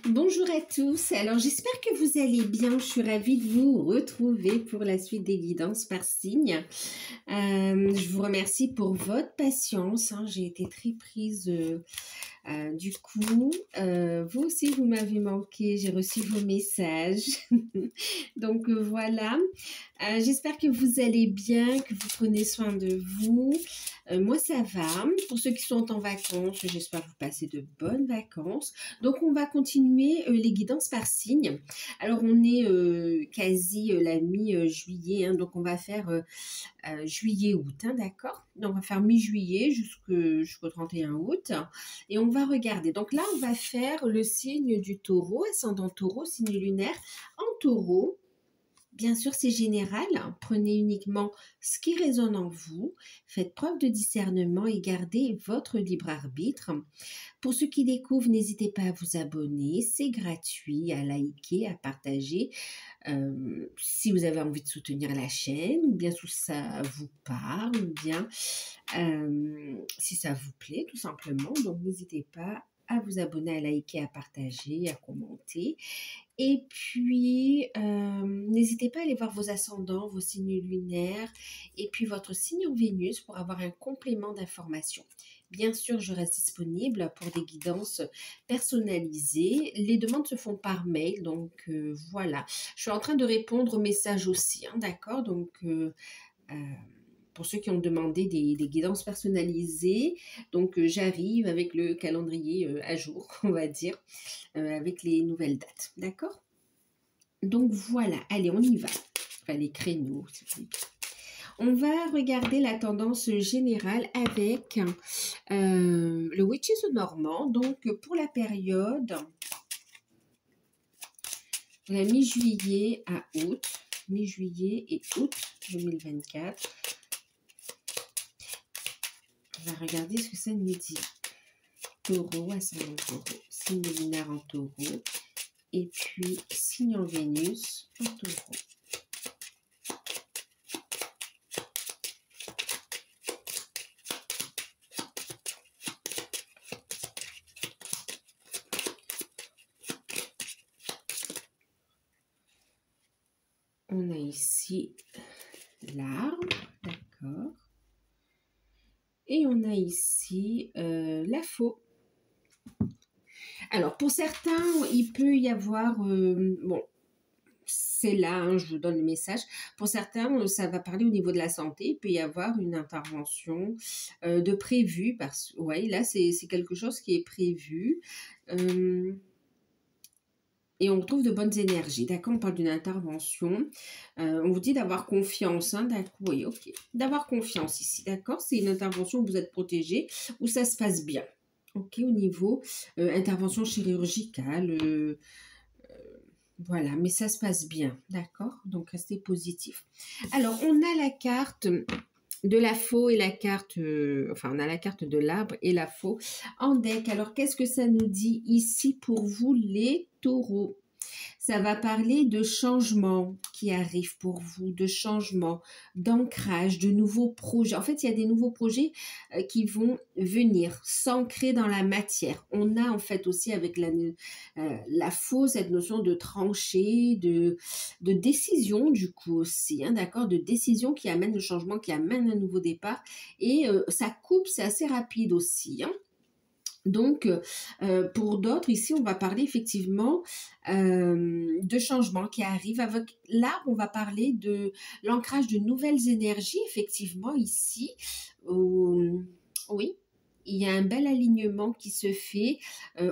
Bonjour à tous, alors j'espère que vous allez bien, je suis ravie de vous retrouver pour la suite des guidances par signe. Je vous remercie pour votre patience, hein, j'ai été très prise du coup. Vous aussi vous m'avez manqué, j'ai reçu vos messages, donc voilà. J'espère que vous allez bien, que vous prenez soin de vous. Moi ça va, pour ceux qui sont en vacances, j'espère que vous passez de bonnes vacances. Donc on va continuer les guidances par signe. Alors on est quasi la mi-juillet, hein, donc on va faire juillet-août, hein, d'accord? Donc on va faire mi-juillet jusqu'au 31 août et on va regarder. Donc là on va faire le signe du taureau, ascendant taureau, signe lunaire en taureau. Bien sûr, c'est général. Prenez uniquement ce qui résonne en vous. Faites preuve de discernement et gardez votre libre arbitre. Pour ceux qui découvrent, n'hésitez pas à vous abonner. C'est gratuit, à liker, à partager. Si vous avez envie de soutenir la chaîne, ou bien si ça vous parle, ou bien si ça vous plaît, tout simplement. Donc, n'hésitez pas à vous abonner, à liker, à partager, à commenter. Et puis, n'hésitez pas à aller voir vos ascendants, vos signes lunaires et puis votre signe en Vénus pour avoir un complément d'information. Bien sûr, je reste disponible pour des guidances personnalisées. Les demandes se font par mail, donc voilà. Je suis en train de répondre aux messages aussi, hein, d'accord? Donc, pour ceux qui ont demandé des guidances personnalisées, donc j'arrive avec le calendrier à jour, on va dire, avec les nouvelles dates, d'accord? Donc voilà, allez, on y va. Enfin, les créneaux, on va regarder la tendance générale avec le Witches Normand. Donc pour la période de la mi-juillet à août, mi-juillet et août 2024. On va regarder ce que ça nous dit. Taureau, ascendant taureau, signe lunaire en taureau, et puis signe en Vénus en taureau. On a ici l'arbre, d'accord. Et on a ici la faux. Alors, pour certains, il peut y avoir... bon, c'est là, hein, je vous donne le message. Pour certains, ça va parler au niveau de la santé. Il peut y avoir une intervention de prévu. Parce que, ouais, là, c'est quelque chose qui est prévu. Et on retrouve de bonnes énergies. D'accord, on parle d'une intervention. On vous dit d'avoir confiance. Hein, d'accord, oui, ok. D'avoir confiance ici, d'accord? C'est une intervention où vous êtes protégé, où ça se passe bien. Ok, au niveau intervention chirurgicale, voilà, mais ça se passe bien, d'accord? Donc, restez positif. Alors, on a la carte de la faux et la carte, enfin, on a la carte de l'arbre et la faux en deck. Alors, qu'est-ce que ça nous dit ici pour vous, les taureaux? Ça va parler de changements qui arrivent pour vous, de changements, d'ancrage, de nouveaux projets. En fait, il y a des nouveaux projets qui vont venir s'ancrer dans la matière. On a en fait aussi avec la faux cette notion de trancher, de décision du coup aussi, hein, d'accord, de décision qui amène le changement, qui amène un nouveau départ. Et ça coupe, c'est assez rapide aussi, hein. Donc, pour d'autres, ici, on va parler effectivement de changements qui arrivent. Avec l'arbre, on va parler de l'ancrage de nouvelles énergies, effectivement, ici. Oui, il y a un bel alignement qui se fait.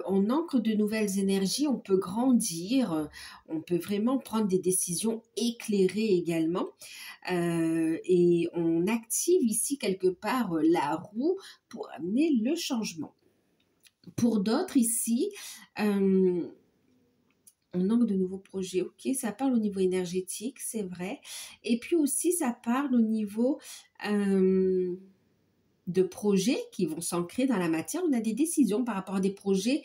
On ancre de nouvelles énergies, on peut grandir, on peut vraiment prendre des décisions éclairées également. Et on active ici quelque part la roue pour amener le changement. Pour d'autres ici, on ancre de nouveaux projets, ok, ça parle au niveau énergétique, c'est vrai, et puis aussi ça parle au niveau de projets qui vont s'ancrer dans la matière. On a des décisions par rapport à des projets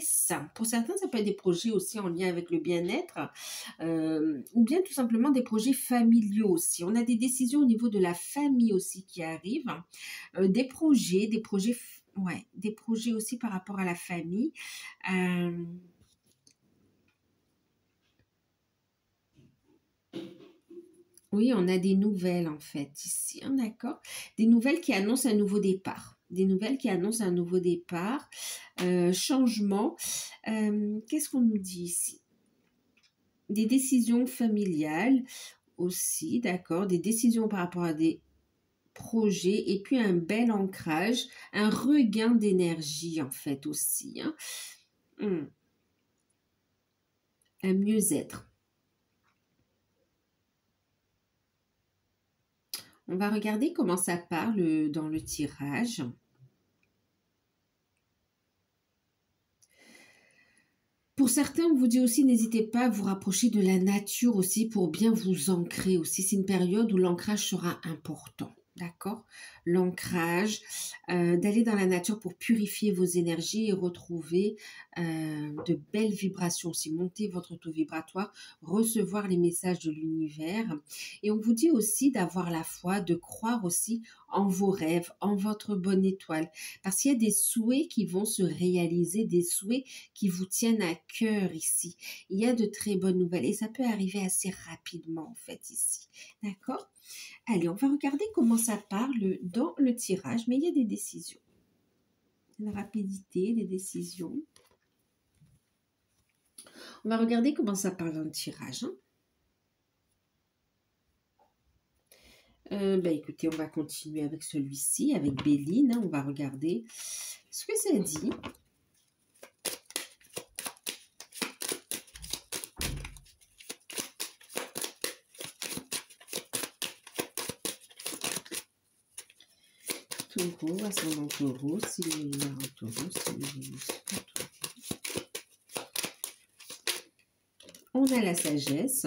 sains. Pour certains, ça peut être des projets aussi en lien avec le bien-être, ou bien tout simplement des projets familiaux aussi. On a des décisions au niveau de la famille aussi qui arrivent, des projets Ouais, des projets aussi par rapport à la famille. Euh, oui, on a des nouvelles en fait ici, hein, d'accord? Des nouvelles qui annoncent un nouveau départ. Des nouvelles qui annoncent un nouveau départ, changement. Qu'est-ce qu'on nous dit ici? Des décisions familiales aussi, d'accord? Des décisions par rapport à des projets et puis un bel ancrage, un regain d'énergie en fait aussi, hein. Hmm. Un mieux-être. On va regarder comment ça parle dans le tirage. Pour certains, on vous dit aussi, n'hésitez pas à vous rapprocher de la nature aussi pour bien vous ancrer aussi. C'est une période où l'ancrage sera important. D'accord? L'ancrage, d'aller dans la nature pour purifier vos énergies et retrouver de belles vibrations aussi. Monter votre taux vibratoire, recevoir les messages de l'univers. Et on vous dit aussi d'avoir la foi, de croire aussi en vos rêves, en votre bonne étoile. Parce qu'il y a des souhaits qui vont se réaliser, des souhaits qui vous tiennent à cœur ici. Il y a de très bonnes nouvelles et ça peut arriver assez rapidement en fait ici. D'accord? Allez, on va regarder comment ça parle dans le tirage, mais il y a des décisions. Une rapidité, des décisions. On va regarder comment ça parle dans le tirage, hein. Écoutez, on va continuer avec celui-ci, avec Béline, hein. On va regarder ce que ça dit. Taureau, ascendant taureau, si il y a un taureau, si il y a un taureau. On a la sagesse.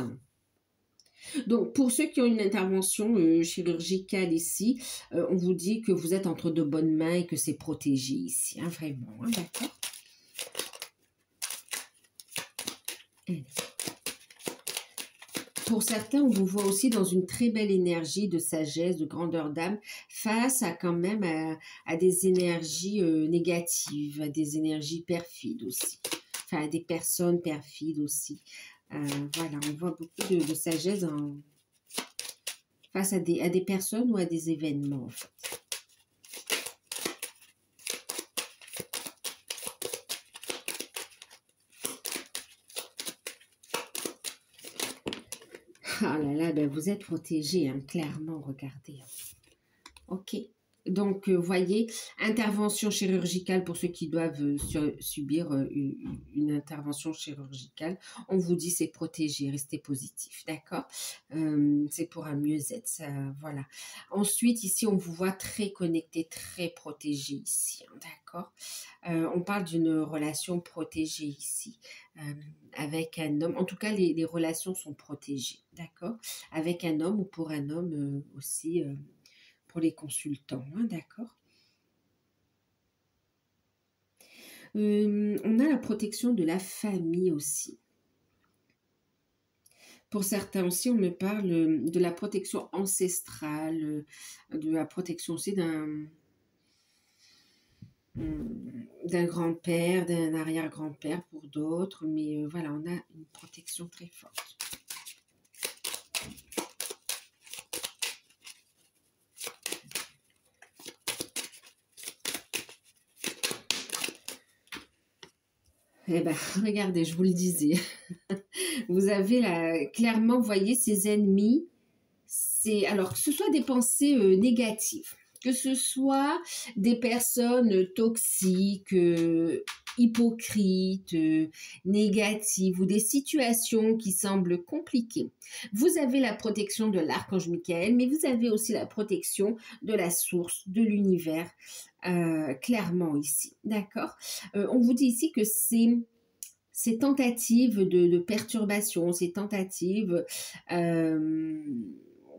Donc, pour ceux qui ont une intervention chirurgicale ici, on vous dit que vous êtes entre de bonnes mains et que c'est protégé ici, hein, vraiment, hein, d'accord? Pour certains, on vous voit aussi dans une très belle énergie de sagesse, de grandeur d'âme, face à quand même à des énergies négatives, à des énergies perfides aussi. Enfin, à des personnes perfides aussi. Voilà, on voit beaucoup de sagesse face à des personnes ou à des événements, en fait. Ah là là, ben vous êtes protégés, hein, clairement, regardez. Ok. Donc, voyez, intervention chirurgicale pour ceux qui doivent subir une intervention chirurgicale. On vous dit c'est protégé, restez positif, d'accord? C'est pour un mieux-être, ça, voilà. Ensuite, ici, on vous voit très connecté, très protégé ici, hein, d'accord? On parle d'une relation protégée ici, avec un homme. En tout cas, les relations sont protégées, d'accord? Avec un homme ou pour un homme aussi... pour les consultants, hein, d'accord. On a la protection de la famille aussi. Pour certains aussi, on me parle de la protection ancestrale, de la protection aussi d'un grand-père, d'un arrière-grand-père pour d'autres, mais voilà, on a une protection très forte. Eh bien, regardez, je vous le disais. Vous avez clairement, vous voyez, ces ennemis. Alors, que ce soit des pensées négatives, que ce soit des personnes toxiques, hypocrites, négatives ou des situations qui semblent compliquées. Vous avez la protection de l'archange Michael, mais vous avez aussi la protection de la source, de l'univers, clairement ici, d'accord? On vous dit ici que ces tentatives de perturbation, ces tentatives,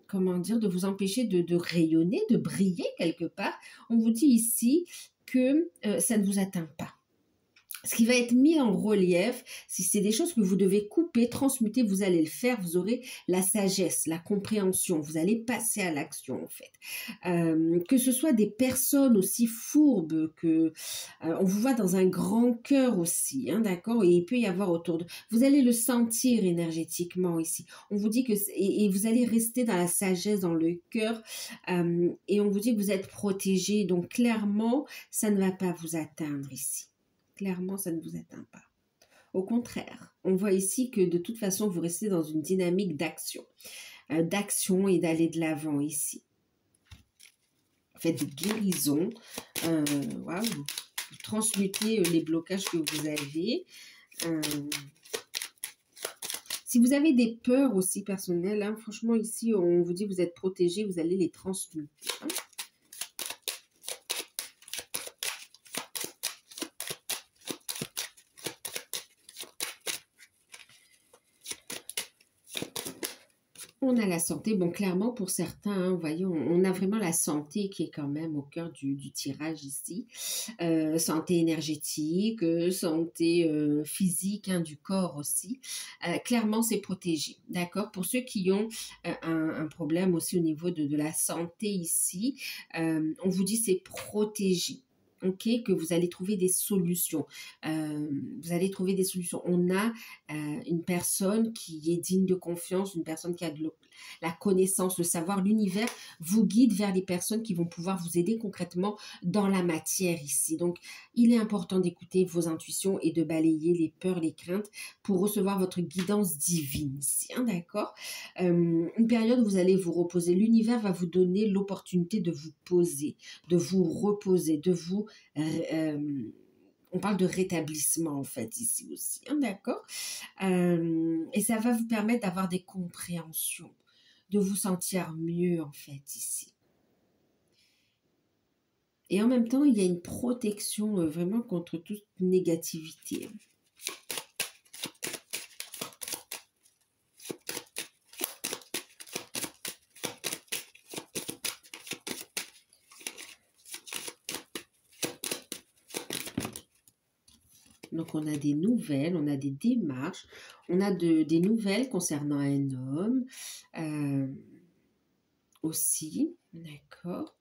comment dire, de vous empêcher de rayonner, de briller quelque part, on vous dit ici que ça ne vous atteint pas. Ce qui va être mis en relief, si c'est des choses que vous devez couper, transmuter, vous allez le faire, vous aurez la sagesse, la compréhension, vous allez passer à l'action en fait. Que ce soit des personnes aussi fourbes, on vous voit dans un grand cœur aussi, hein, d'accord, et il peut y avoir autour de... Vous allez le sentir énergétiquement ici. On vous dit que... Et vous allez rester dans la sagesse, dans le cœur, et on vous dit que vous êtes protégé, donc clairement, ça ne va pas vous atteindre ici. Clairement, ça ne vous atteint pas. Au contraire, on voit ici que de toute façon, vous restez dans une dynamique d'action et d'aller de l'avant ici. Faites des guérisons, wow, transmutez les blocages que vous avez. Si vous avez des peurs aussi personnelles, hein, franchement ici, on vous dit que vous êtes protégé, vous allez les transmuter. Hein. On a la santé, bon clairement pour certains, hein, voyez, on a vraiment la santé qui est quand même au cœur du tirage ici. Santé énergétique, santé physique, hein, du corps aussi. Clairement c'est protégé, d'accord. Pour ceux qui ont un problème aussi au niveau de la santé ici, on vous dit c'est protégé. Ok, que vous allez trouver des solutions. Vous allez trouver des solutions. On a une personne qui est digne de confiance, une personne qui a de la connaissance, le savoir, l'univers vous guide vers des personnes qui vont pouvoir vous aider concrètement dans la matière ici. Donc, il est important d'écouter vos intuitions et de balayer les peurs, les craintes pour recevoir votre guidance divine ici, hein, d'accord. Une période où vous allez vous reposer. L'univers va vous donner l'opportunité de vous poser, de vous reposer, de vous... on parle de rétablissement en fait ici aussi, hein, d'accord. Et ça va vous permettre d'avoir des compréhensions, de vous sentir mieux en fait ici. Et en même temps, il y a une protection vraiment contre toute négativité. Donc, on a des nouvelles, on a des démarches, on a des nouvelles concernant un homme aussi, d'accord,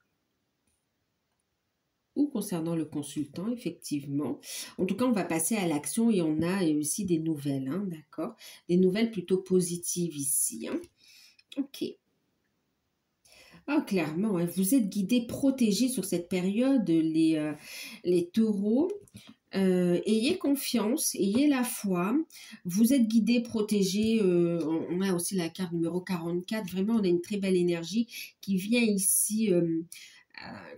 ou concernant le consultant, effectivement. En tout cas, on va passer à l'action et on a aussi des nouvelles, hein, d'accord, des nouvelles plutôt positives ici. Hein. Ok. Ah, clairement, hein, vous êtes guidés, protégés sur cette période, les taureaux. Ayez confiance, ayez la foi, vous êtes guidés, protégés, on a aussi la carte numéro 44, vraiment on a une très belle énergie qui vient ici,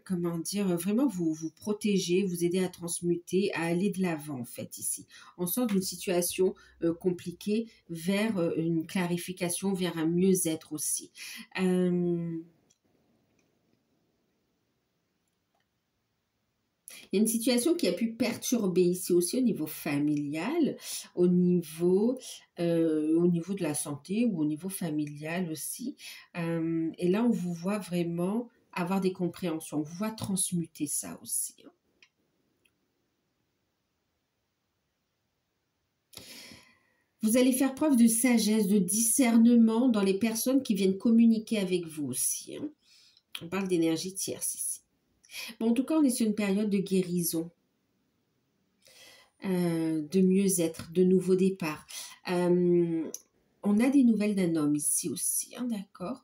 comment dire, vraiment vous protéger, vous aider à transmuter, à aller de l'avant en fait ici. On sort d'une situation compliquée vers une clarification, vers un mieux-être aussi. Il y a une situation qui a pu perturber ici aussi au niveau familial, au niveau de la santé ou au niveau familial aussi. Et là, on vous voit vraiment avoir des compréhensions, on vous voit transmuter ça aussi. Hein. Vous allez faire preuve de sagesse, de discernement dans les personnes qui viennent communiquer avec vous aussi. Hein. On parle d'énergie tierce ici. Bon, en tout cas, on est sur une période de guérison. De mieux-être, de nouveaux départs. On a des nouvelles d'un homme ici aussi, hein, d'accord,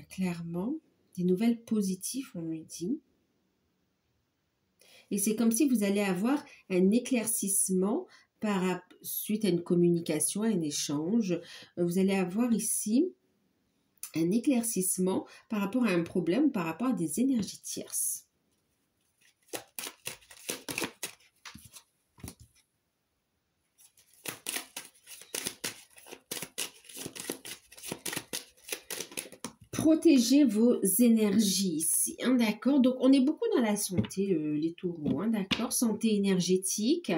clairement, des nouvelles positives, on me dit. Et c'est comme si vous allez avoir un éclaircissement suite à une communication, à un échange. Vous allez avoir ici un éclaircissement par rapport à un problème, par rapport à des énergies tierces. Protégez vos énergies ici, hein, d'accord. Donc, on est beaucoup dans la santé, les taureaux, hein, d'accord. Santé énergétique.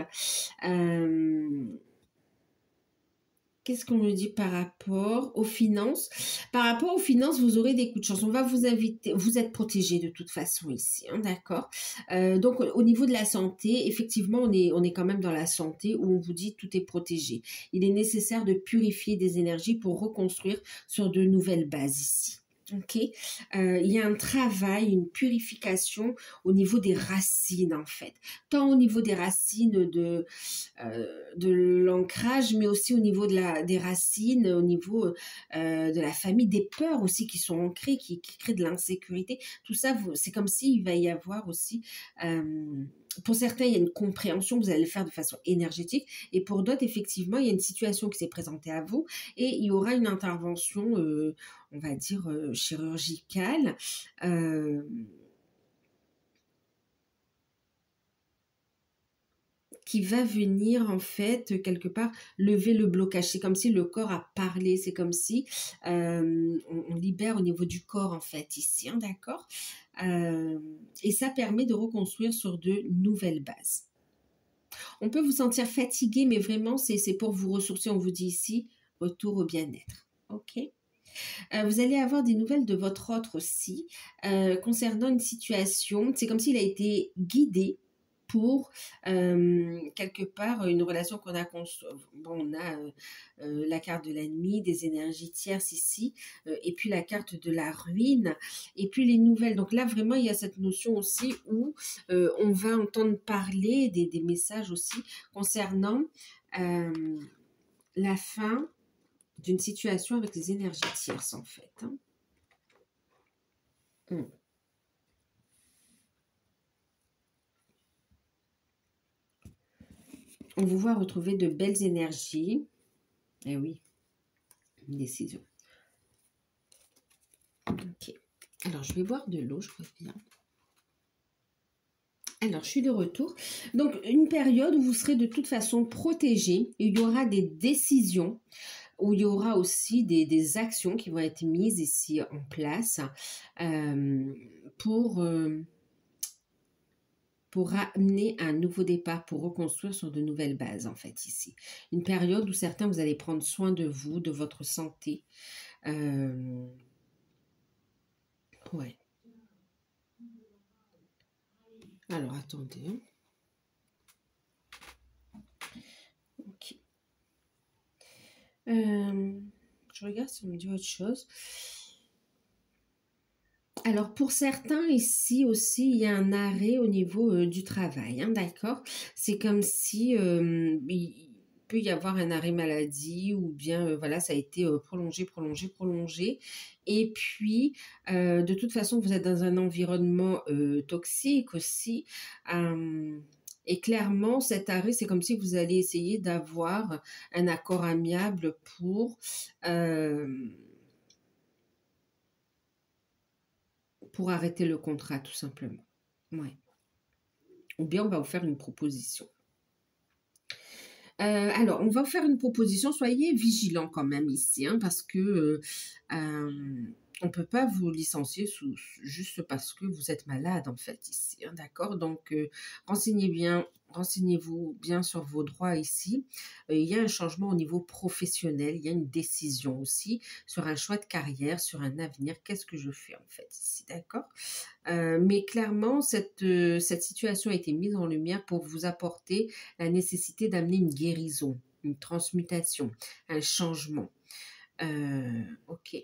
Qu'est-ce qu'on me dit par rapport aux finances? Par rapport aux finances, vous aurez des coups de chance. On va vous inviter, vous êtes protégé de toute façon ici, hein, d'accord? Donc, au niveau de la santé, effectivement, on est quand même dans la santé où on vous dit tout est protégé. Il est nécessaire de purifier des énergies pour reconstruire sur de nouvelles bases ici. Ok, il y a un travail, une purification au niveau des racines en fait, tant au niveau des racines de l'ancrage, mais aussi au niveau des racines, au niveau de la famille, des peurs aussi qui sont ancrées, qui créent de l'insécurité. Tout ça, c'est comme s'il va y avoir aussi, pour certains, il y a une compréhension, vous allez le faire de façon énergétique, et pour d'autres, effectivement, il y a une situation qui s'est présentée à vous, et il y aura une intervention, on va dire, chirurgicale, qui va venir en fait quelque part lever le blocage. C'est comme si le corps a parlé, c'est comme si on libère au niveau du corps en fait ici, hein, d'accord. Et ça permet de reconstruire sur de nouvelles bases. On peut vous sentir fatigué, mais vraiment c'est pour vous ressourcer. On vous dit ici retour au bien-être. Ok. Vous allez avoir des nouvelles de votre autre aussi concernant une situation. C'est comme s'il a été guidé pour quelque part une relation qu'on a bon, on a la carte de l'ennemi, des énergies tierces ici, et puis la carte de la ruine, et puis les nouvelles. Donc là vraiment il y a cette notion aussi où on va entendre parler des messages aussi concernant la fin d'une situation avec les énergies tierces en fait. Hein. On vous voit retrouver de belles énergies. Eh oui, une décision. Ok. Alors, je vais boire de l'eau, je reviens. Alors, je suis de retour. Donc, une période où vous serez de toute façon protégé. Il y aura des décisions, où il y aura aussi des actions qui vont être mises ici en place pour amener un nouveau départ, pour reconstruire sur de nouvelles bases, en fait, ici. Une période où certains, vous allez prendre soin de vous, de votre santé. Ouais. Alors, attendez. Hein. Ok. Je regarde si on me dit autre chose. Alors, pour certains, ici aussi, il y a un arrêt au niveau du travail, hein, d'accord? C'est comme si il peut y avoir un arrêt maladie ou bien, voilà, ça a été prolongé, prolongé, prolongé. Et puis, de toute façon, vous êtes dans un environnement toxique aussi. Et clairement, cet arrêt, c'est comme si vous allez essayer d'avoir un accord amiable pour arrêter le contrat, tout simplement. Ouais. Ou bien on va vous faire une proposition. Alors, on va vous faire une proposition. Soyez vigilants quand même ici, hein, parce que on ne peut pas vous licencier juste parce que vous êtes malade, en fait, ici. Hein, d'accord? Donc, renseignez-vous bien sur vos droits ici. Il y a un changement au niveau professionnel. Il y a une décision aussi sur un choix de carrière, sur un avenir. Qu'est-ce que je fais, en fait, ici? D'accord? Mais clairement, cette situation a été mise en lumière pour vous apporter la nécessité d'amener une guérison, une transmutation, un changement. Ok.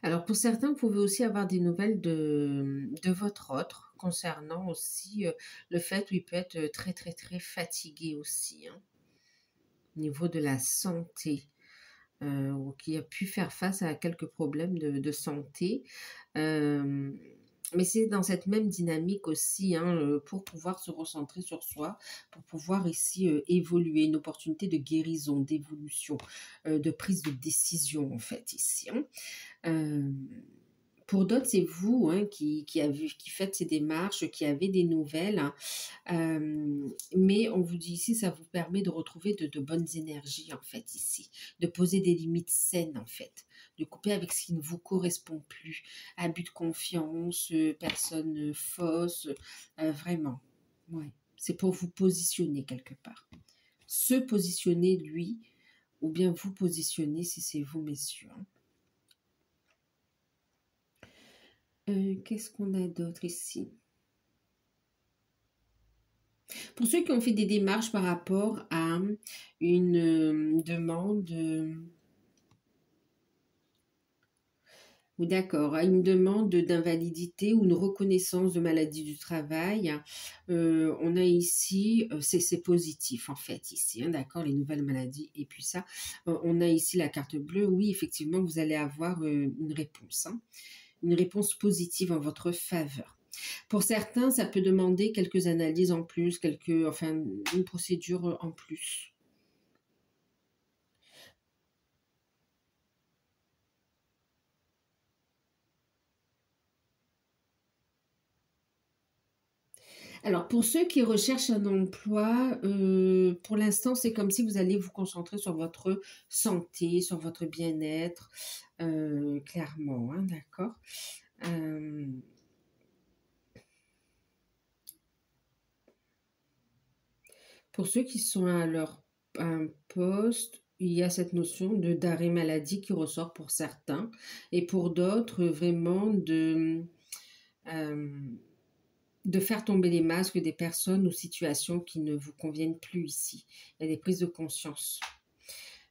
Alors pour certains, vous pouvez aussi avoir des nouvelles de votre autre concernant aussi le fait où il peut être très très très fatigué aussi, hein, au niveau de la santé. Ou qui a pu faire face à quelques problèmes de santé. Mais c'est dans cette même dynamique aussi, hein, pour pouvoir se recentrer sur soi, pour pouvoir ici évoluer, une opportunité de guérison, d'évolution, de prise de décision en fait ici. Hein. Euh, pour d'autres, c'est vous hein, qui faites ces démarches, qui avez des nouvelles. Hein. Mais on vous dit ici, ça vous permet de retrouver de bonnes énergies, en fait, ici. De poser des limites saines, en fait. de couper avec ce qui ne vous correspond plus. Abus de confiance, personne fausse, vraiment. Ouais. C'est pour vous positionner quelque part. Se positionner, lui, ou bien vous positionner si c'est vous, messieurs. Qu'est-ce qu'on a d'autre ici? Pour ceux qui ont fait des démarches par rapport à une demande, ou d'accord, à une demande d'invalidité ou une reconnaissance de maladie du travail, on a ici, c'est positif en fait ici, hein, d'accord, les nouvelles maladies et puis ça, on a ici la carte bleue, oui effectivement vous allez avoir une réponse, hein, une réponse positive en votre faveur. Pour certains, ça peut demander quelques analyses en plus, enfin, une procédure en plus. Alors, pour ceux qui recherchent un emploi, pour l'instant, c'est comme si vous allez vous concentrer sur votre santé, sur votre bien-être, clairement, hein, d'accord. Pour ceux qui sont à leur un poste, il y a cette notion d'arrêt maladie qui ressort pour certains et pour d'autres, vraiment de faire tomber les masques des personnes ou situations qui ne vous conviennent plus ici. Il y a des prises de conscience.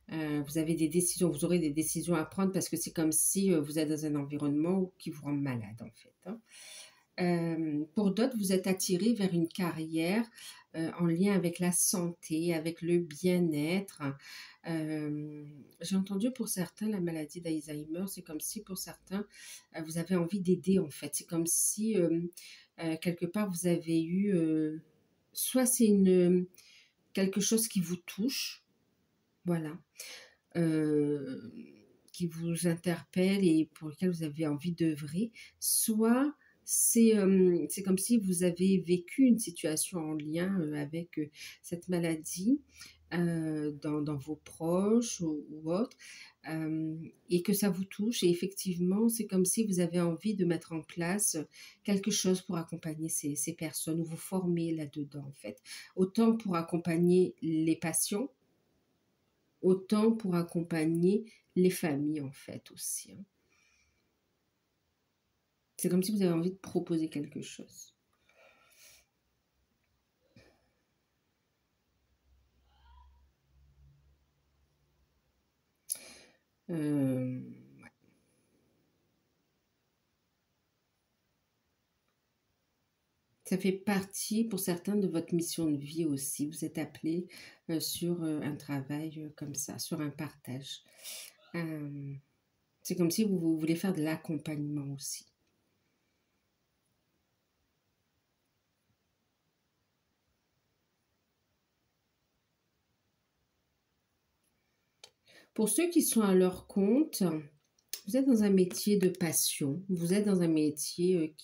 Vous avez des décisions, vous aurez des décisions à prendre parce que c'est comme si vous êtes dans un environnement qui vous rend malade en fait, hein. Pour d'autres, vous êtes attiré vers une carrière en lien avec la santé, avec le bien-être. J'ai entendu pour certains la maladie d'Alzheimer, c'est comme si pour certains, vous avez envie d'aider en fait. C'est comme si quelque part vous avez eu, soit c'est quelque chose qui vous touche, voilà, qui vous interpelle et pour lequel vous avez envie d'œuvrer, soit c'est comme si vous avez vécu une situation en lien avec cette maladie dans vos proches ou autres, et que ça vous touche. Et effectivement, c'est comme si vous avez envie de mettre en place quelque chose pour accompagner ces personnes ou vous former là-dedans, en fait. Autant pour accompagner les patients, autant pour accompagner les familles, en fait, aussi, hein. C'est comme si vous avez envie de proposer quelque chose. Ouais. Ça fait partie pour certains de votre mission de vie aussi. Vous êtes appelé sur un travail comme ça, sur un partage. Euh, c'est comme si vous voulez faire de l'accompagnement aussi. Pour ceux qui sont à leur compte, vous êtes dans un métier de passion, vous êtes dans un métier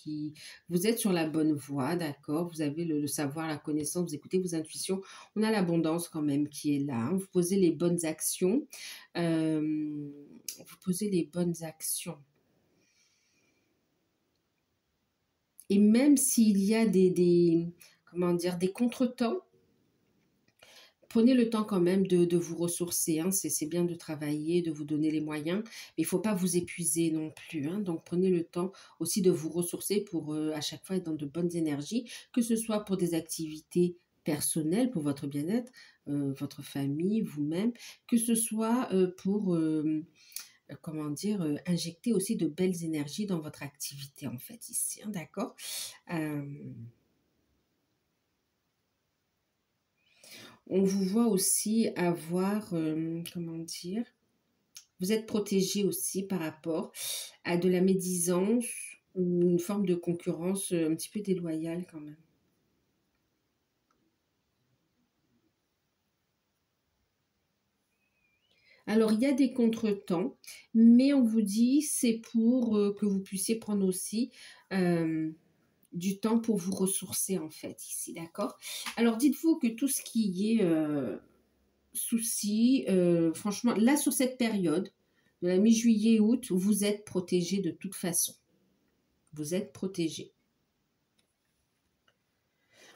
vous êtes sur la bonne voie, d'accord, vous avez le savoir, la connaissance, vous écoutez vos intuitions, on a l'abondance quand même qui est là, hein. Vous posez les bonnes actions, vous posez les bonnes actions. Et même s'il y a comment dire, des contretemps, prenez le temps quand même de vous ressourcer, hein. C'est bien de travailler, de vous donner les moyens, mais il ne faut pas vous épuiser non plus, hein. Donc prenez le temps aussi de vous ressourcer pour à chaque fois être dans de bonnes énergies, que ce soit pour des activités personnelles, pour votre bien-être, votre famille, vous-même, que ce soit pour, comment dire, injecter aussi de belles énergies dans votre activité en fait ici, hein, d'accord. On vous voit aussi avoir, comment dire, vous êtes protégé aussi par rapport à de la médisance ou une forme de concurrence un petit peu déloyale quand même. Alors, il y a des contretemps, mais on vous dit c'est pour que vous puissiez prendre aussi du temps pour vous ressourcer en fait ici, d'accord. Alors, dites-vous que tout ce qui est souci, franchement, là sur cette période, De la mi-juillet, août, vous êtes protégé de toute façon. Vous êtes protégé.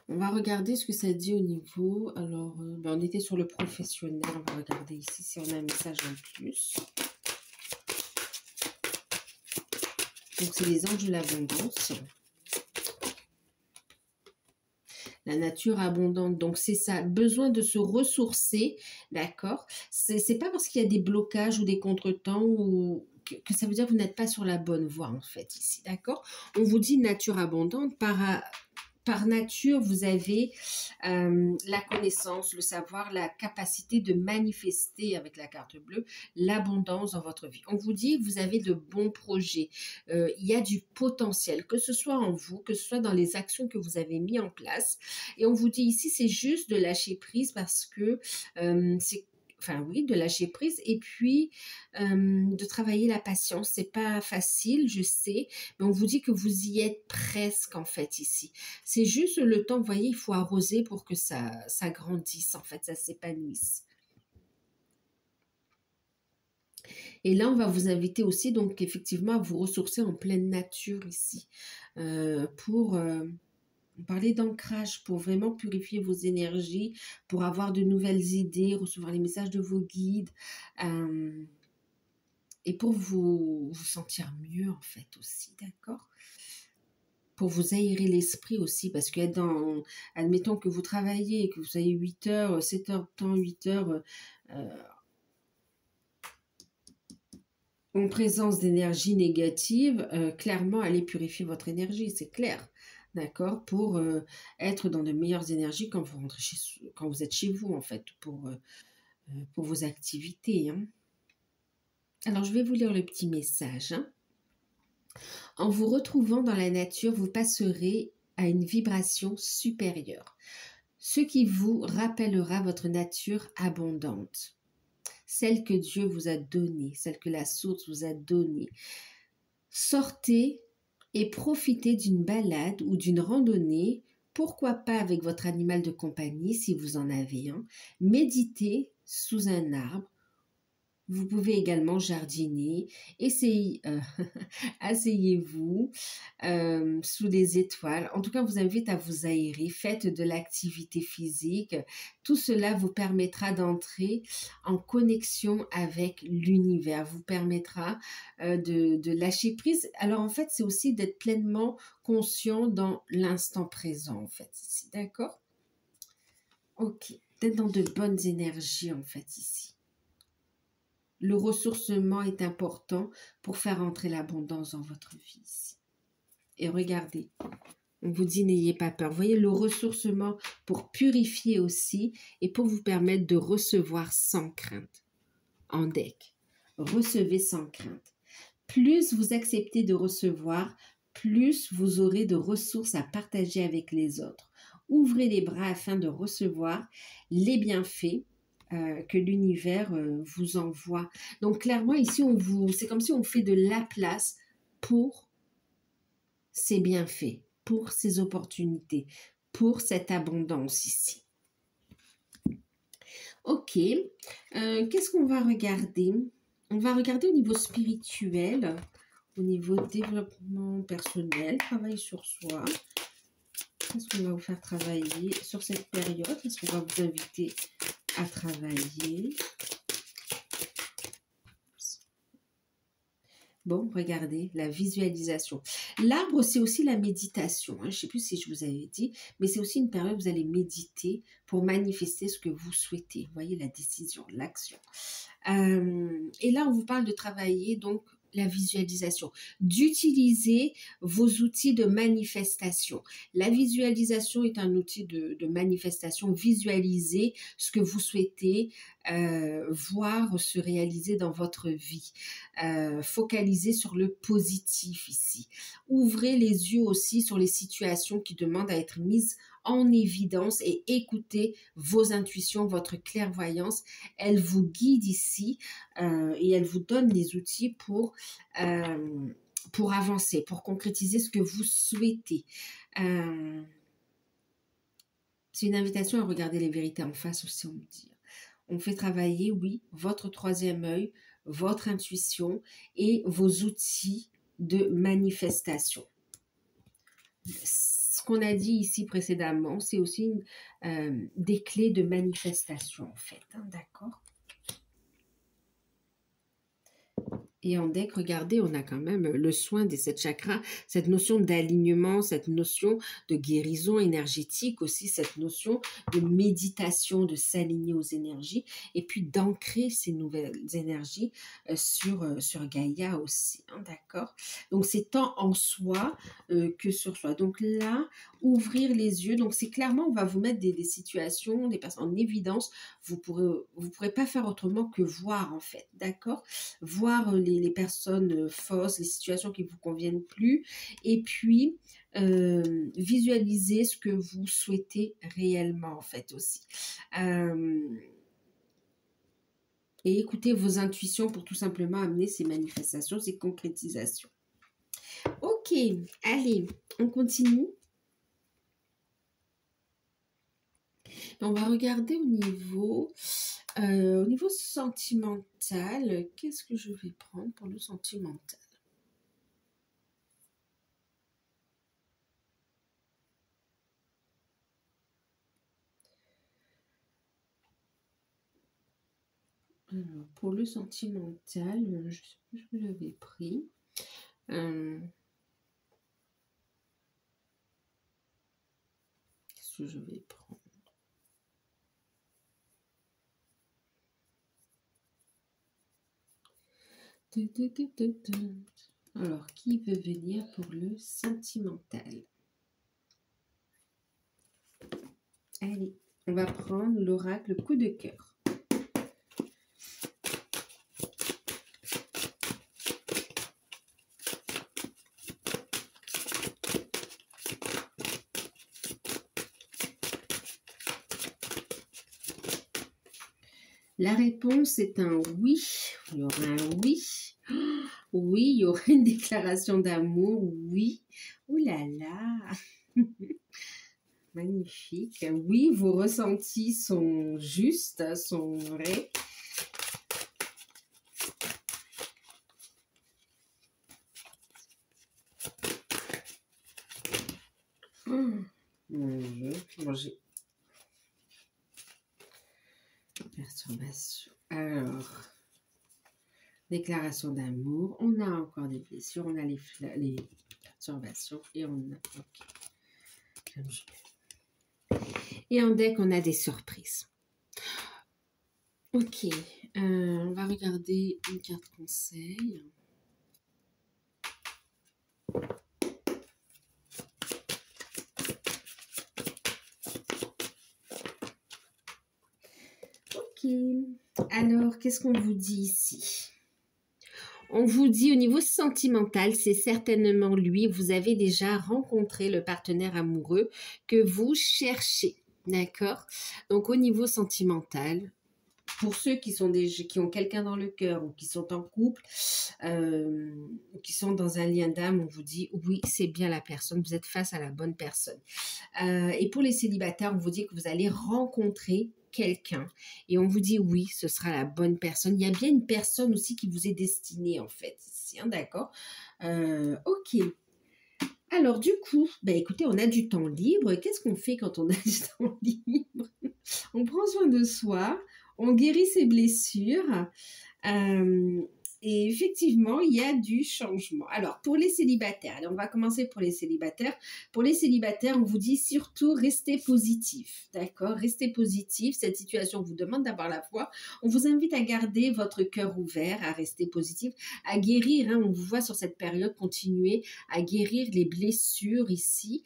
On va regarder ce que ça dit au niveau. Alors, on était sur le professionnel. On va regarder ici si on a un message en plus. Donc, c'est les anges de l'abondance. La nature abondante. Donc, c'est ça. Besoin de se ressourcer. D'accord? C'est pas parce qu'il y a des blocages ou des contretemps ou que ça veut dire que vous n'êtes pas sur la bonne voie, en fait, ici. D'accord? On vous dit nature abondante par nature, vous avez la connaissance, le savoir, la capacité de manifester avec la carte bleue l'abondance dans votre vie. On vous dit que vous avez de bons projets, il y a du potentiel, que ce soit en vous, que ce soit dans les actions que vous avez mis en place. Et on vous dit ici, c'est juste de lâcher prise parce que c'est enfin oui, de lâcher prise et puis de travailler la patience. C'est pas facile, je sais, mais on vous dit que vous y êtes presque en fait ici. C'est juste le temps, vous voyez, il faut arroser pour que ça grandisse en fait, ça s'épanouisse. Et là, on va vous inviter aussi donc effectivement à vous ressourcer en pleine nature ici pour parler d'ancrage, pour vraiment purifier vos énergies, pour avoir de nouvelles idées, recevoir les messages de vos guides et pour vous sentir mieux en fait aussi, d'accord? Pour vous aérer l'esprit aussi, parce que admettons que vous travaillez, que vous avez 8 heures, 7 heures de temps, 8 heures en présence d'énergie négative, clairement, allez purifier votre énergie, c'est clair. D'accord? Pour être dans de meilleures énergies quand vous rentrez quand vous êtes chez vous, en fait, pour vos activités. Hein. Alors, je vais vous lire le petit message. Hein. En vous retrouvant dans la nature, vous passerez à une vibration supérieure, ce qui vous rappellera votre nature abondante, celle que Dieu vous a donnée, celle que la source vous a donnée. Sortez et profitez d'une balade ou d'une randonnée, pourquoi pas avec votre animal de compagnie si vous en avez un. Méditez sous un arbre. Vous pouvez également jardiner, asseyez-vous sous les étoiles. En tout cas, vous invite à vous aérer, faites de l'activité physique. Tout cela vous permettra d'entrer en connexion avec l'univers, vous permettra de lâcher prise. Alors en fait, c'est aussi d'être pleinement conscient dans l'instant présent, en fait, ici, d'accord? Ok, d'être dans de bonnes énergies, en fait, ici. Le ressourcement est important pour faire entrer l'abondance dans votre vie ici. Et regardez, on vous dit n'ayez pas peur. Vous voyez, le ressourcement pour purifier aussi et pour vous permettre de recevoir sans crainte. En deck, recevez sans crainte. Plus vous acceptez de recevoir, plus vous aurez de ressources à partager avec les autres. Ouvrez les bras afin de recevoir les bienfaits que l'univers vous envoie. Donc clairement ici, c'est comme si on fait de la place pour ces bienfaits, pour ces opportunités, pour cette abondance ici. Ok, qu'est-ce qu'on va regarder? On va regarder au niveau spirituel, au niveau développement personnel, travail sur soi. Qu'est-ce qu'on va vous faire travailler sur cette période? Qu'est-ce qu'on va vous inviter à travailler? Bon, regardez, la visualisation. L'arbre, c'est aussi la méditation. Hein. Je ne sais plus si je vous avais dit, mais c'est aussi une période où vous allez méditer pour manifester ce que vous souhaitez. Vous voyez, la décision, l'action. Et là, on vous parle de travailler donc la visualisation, d'utiliser vos outils de manifestation. La visualisation est un outil de manifestation. Visualisez ce que vous souhaitez voir se réaliser dans votre vie. Focalisez sur le positif ici. Ouvrez les yeux aussi sur les situations qui demandent à être mises en évidence et écoutez vos intuitions, votre clairvoyance. Elle vous guide ici et elle vous donne les outils pour avancer, pour concrétiser ce que vous souhaitez. C'est une invitation à regarder les vérités en face aussi, on me dit. On fait travailler, oui, votre troisième œil, votre intuition et vos outils de manifestation. Ce qu'on a dit ici précédemment, c'est aussi des clés de manifestation en fait, hein, d'accord? Et en deck, regardez, on a quand même le soin des 7 chakras, cette notion d'alignement, cette notion de guérison énergétique, aussi cette notion de méditation, de s'aligner aux énergies, et puis d'ancrer ces nouvelles énergies sur Gaïa aussi, hein, d'accord? Donc c'est tant en soi que sur soi. Donc là, ouvrir les yeux, donc c'est clairement, on va vous mettre des situations, des personnes en évidence, vous pourrez pas faire autrement que voir en fait, d'accord? Voir les personnes fausses, les situations qui ne vous conviennent plus, et puis visualiser ce que vous souhaitez réellement en fait aussi. Et écoutez vos intuitions pour tout simplement amener ces manifestations, ces concrétisations. Ok, allez, on continue. On va regarder au niveau sentimental. Qu'est-ce que je vais prendre pour le sentimental? Alors, pour le sentimental, je ne sais plus ce que j'avais pris. Qu'est-ce que je vais prendre? Alors, qui veut venir pour le sentimental? Allez, on va prendre l'oracle coup de cœur. La réponse est un oui. Il y aura un oui. Oui, il y aura une déclaration d'amour. Oui. Ouh là là. Magnifique. Oui, vos ressentis sont justes, sont vrais. Mon Dieu. Bon, j'ai perturbation. Alors, déclaration d'amour. On a encore des blessures. On a les perturbations. Et on a... Okay. Et en deck, on a des surprises. Ok. On va regarder une carte conseil. Ok. Alors, qu'est-ce qu'on vous dit ici? On vous dit au niveau sentimental, c'est certainement lui. Vous avez déjà rencontré le partenaire amoureux que vous cherchez. D'accord? Donc, au niveau sentimental, pour ceux qui ont quelqu'un dans le cœur ou qui sont en couple, qui sont dans un lien d'âme, on vous dit oui, c'est bien la personne, vous êtes face à la bonne personne. Et pour les célibataires, on vous dit que vous allez rencontrer quelqu'un et on vous dit oui, ce sera la bonne personne. Il y a bien une personne aussi qui vous est destinée en fait ici, hein, d'accord? Ok. Alors du coup, bah, écoutez, on a du temps libre. Qu'est-ce qu'on fait quand on a du temps libre? On prend soin de soi, on guérit ses blessures. Et effectivement, il y a du changement. Alors, pour les célibataires, allez, on va commencer pour les célibataires. Pour les célibataires, on vous dit surtout restez positif, d'accord? Restez positif. Cette situation vous demande d'avoir la foi. On vous invite à garder votre cœur ouvert, à rester positif, à guérir. Hein, on vous voit sur cette période continuer à guérir les blessures ici.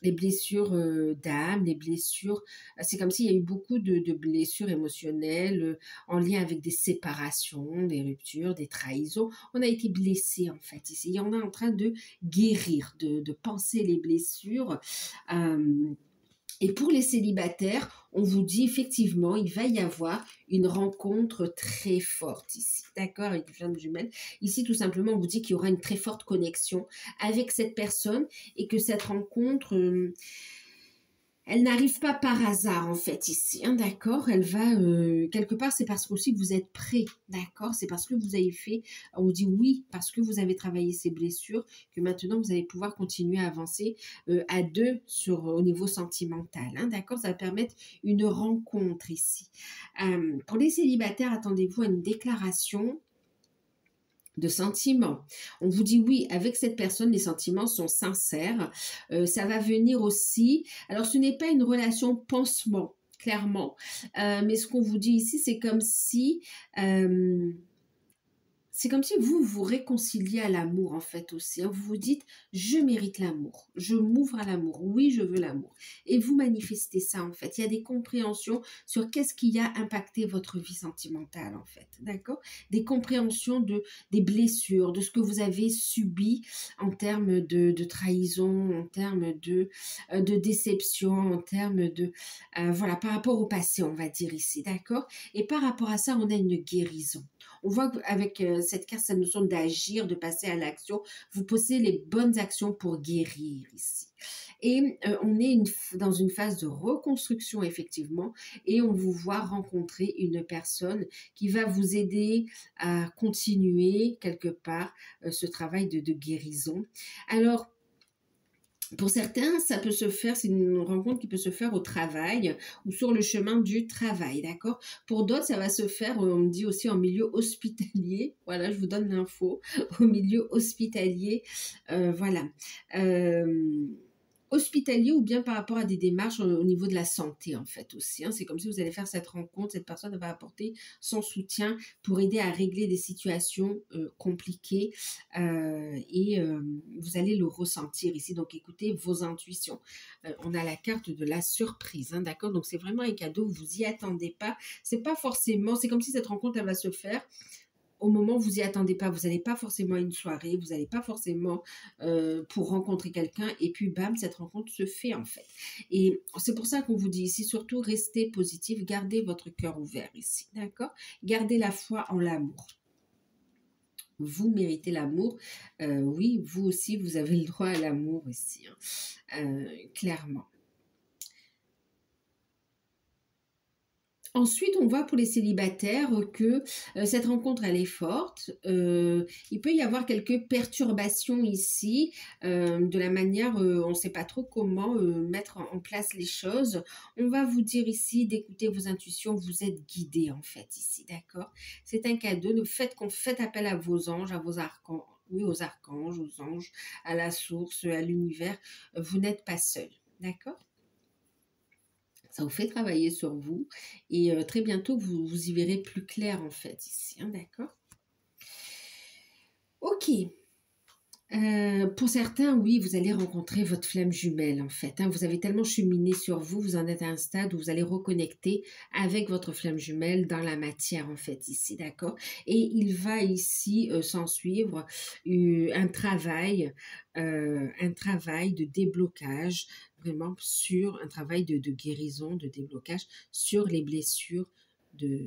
Les blessures d'âme, les blessures, c'est comme s'il y a eu beaucoup de blessures émotionnelles en lien avec des séparations, des ruptures, des trahisons. On a été blessé en fait ici. Et on est en train de guérir, de penser les blessures. Et pour les célibataires, on vous dit effectivement, il va y avoir une rencontre très forte ici, d'accord, avec une flamme jumelle. Ici, tout simplement, on vous dit qu'il y aura une très forte connexion avec cette personne et que cette rencontre, Elle n'arrive pas par hasard en fait ici, hein, d'accord? Elle va quelque part, c'est parce que aussi vous êtes prêt, d'accord? C'est parce que vous avez fait, on vous dit oui, parce que vous avez travaillé ces blessures, que maintenant vous allez pouvoir continuer à avancer à deux au niveau sentimental, hein, d'accord? Ça va permettre une rencontre ici. Pour les célibataires, attendez-vous à une déclaration de sentiments. On vous dit oui, avec cette personne, les sentiments sont sincères. Ça va venir aussi. Alors, ce n'est pas une relation pansement, clairement. Mais ce qu'on vous dit ici, euh, c'est comme si vous vous réconciliez à l'amour en fait aussi, hein. Vous vous dites, je mérite l'amour, je m'ouvre à l'amour, oui, je veux l'amour. Et vous manifestez ça en fait. Il y a des compréhensions sur qu'est-ce qui a impacté votre vie sentimentale en fait, d'accord? Des compréhensions des blessures, de ce que vous avez subi en termes de trahison, en termes de déception, en termes voilà, par rapport au passé, on va dire ici, d'accord? Et par rapport à ça, on a une guérison. On voit qu'avec cette carte, cette notion d'agir, de passer à l'action, vous posez les bonnes actions pour guérir ici. Et on est dans une phase de reconstruction, effectivement, et on vous voit rencontrer une personne qui va vous aider à continuer, quelque part, ce travail de guérison. Alors, pour certains, ça peut se faire, c'est une rencontre qui peut se faire au travail ou sur le chemin du travail, d'accord? Pour d'autres, ça va se faire, on me dit aussi en milieu hospitalier. Voilà, je vous donne l'info. Au milieu hospitalier, voilà. Hospitalier ou bien par rapport à des démarches au niveau de la santé en fait aussi, hein. C'est comme si vous allez faire cette rencontre, cette personne va apporter son soutien pour aider à régler des situations compliquées et vous allez le ressentir ici. Donc écoutez vos intuitions. On a la carte de la surprise, hein, d'accord? Donc c'est vraiment un cadeau, vous y attendez pas. C'est pas forcément, c'est comme si cette rencontre elle va se faire au moment où vous y attendez pas, vous n'allez pas forcément à une soirée, vous n'allez pas forcément pour rencontrer quelqu'un, et puis bam, cette rencontre se fait en fait. Et c'est pour ça qu'on vous dit ici, surtout restez positif, gardez votre cœur ouvert ici, d'accord? Gardez la foi en l'amour. Vous méritez l'amour, oui, vous aussi, vous avez le droit à l'amour ici, hein, clairement. Ensuite, on voit pour les célibataires que cette rencontre, elle est forte. Il peut y avoir quelques perturbations ici, de la manière, on ne sait pas trop comment mettre en place les choses. On va vous dire ici d'écouter vos intuitions, vous êtes guidé en fait ici, d'accord? C'est un cadeau, faites appel à vos anges, à vos archanges. Oui, aux archanges, aux anges, à la source, à l'univers. Vous n'êtes pas seul, d'accord? Ça vous fait travailler sur vous et très bientôt, vous y verrez plus clair en fait ici, hein, d'accord? Ok. Pour certains, oui, vous allez rencontrer votre flamme jumelle en fait, hein. Vous avez tellement cheminé sur vous, vous en êtes à un stade où vous allez reconnecter avec votre flamme jumelle dans la matière en fait ici, d'accord? Et il va ici s'en suivre un travail de déblocage, vraiment sur un travail de guérison, de déblocage sur les blessures.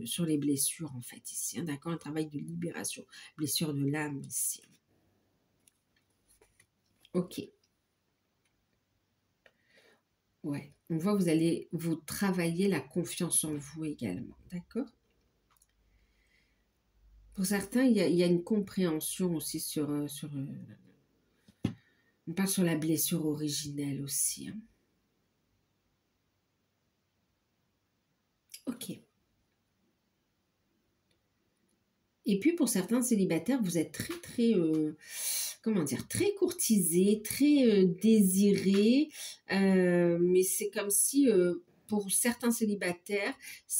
Sur les blessures en fait ici, hein, d'accord? Un travail de libération, blessure de l'âme ici. Ok. Ouais, on voit que vous allez vous travailler la confiance en vous également, d'accord? Pour certains, il y a une compréhension aussi on parle sur la blessure originelle aussi, hein. Ok. Et puis pour certains célibataires, vous êtes très, comment dire, très courtisés, très désirés, mais c'est comme si pour certains célibataires,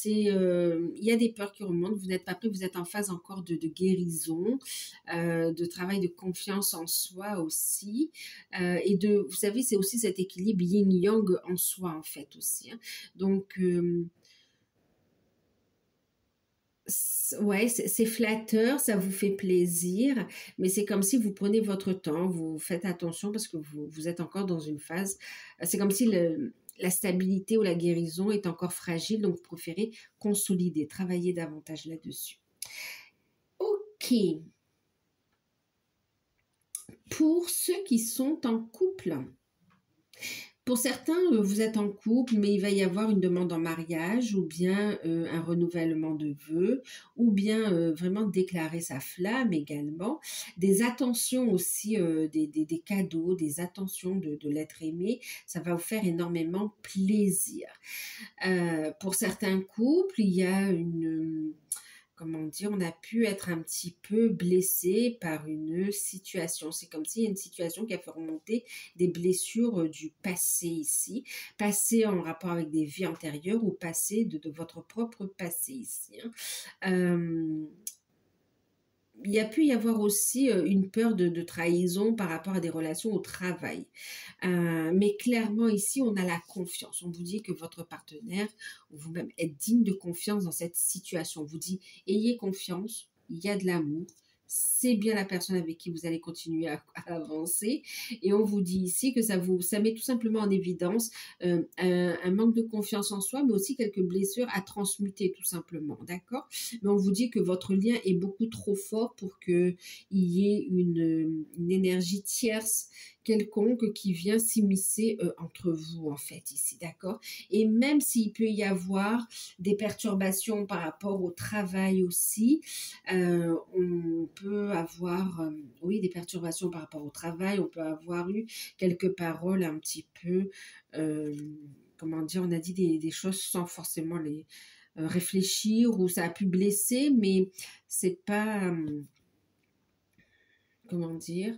il y a des peurs qui remontent, vous n'êtes pas prêt, vous êtes en phase encore de guérison, de travail de confiance en soi aussi, et vous savez, c'est aussi cet équilibre yin-yang en soi en fait aussi, hein. Donc, ouais, c'est flatteur, ça vous fait plaisir, mais c'est comme si vous prenez votre temps, vous faites attention parce que vous êtes encore dans une phase, c'est comme si la stabilité ou la guérison est encore fragile, donc vous préférez consolider, travailler davantage là-dessus. Ok. Pour ceux qui sont en couple, Pour certains, vous êtes en couple, mais il va y avoir une demande en mariage ou bien un renouvellement de vœux ou bien vraiment déclarer sa flamme également. Des attentions aussi, des cadeaux, des attentions de l'être aimé, ça va vous faire énormément plaisir. Pour certains couples, il y a une comment dire, on a pu être un petit peu blessé par une situation. C'est comme s'il y a une situation qui a fait remonter des blessures du passé ici, passé en rapport avec des vies antérieures ou passé de votre propre passé ici, hein. Euh, il y a pu y avoir aussi une peur de trahison par rapport à des relations au travail. Mais clairement, ici, on a la confiance. On vous dit que votre partenaire ou vous-même êtes digne de confiance dans cette situation. On vous dit, ayez confiance, il y a de l'amour. C'est bien la personne avec qui vous allez continuer à avancer. Et on vous dit ici que ça met tout simplement en évidence un manque de confiance en soi, mais aussi quelques blessures à transmuter tout simplement. D'accord? Mais on vous dit que votre lien est beaucoup trop fort pour qu'il y ait une énergie tierce quelconque qui vient s'immiscer entre vous en fait ici, d'accord? Et même s'il peut y avoir des perturbations par rapport au travail aussi, on peut avoir, oui, des perturbations par rapport au travail, on peut avoir eu quelques paroles un petit peu, euh, comment dire, on a dit des choses sans forcément les réfléchir ou ça a pu blesser, mais c'est pas... comment dire,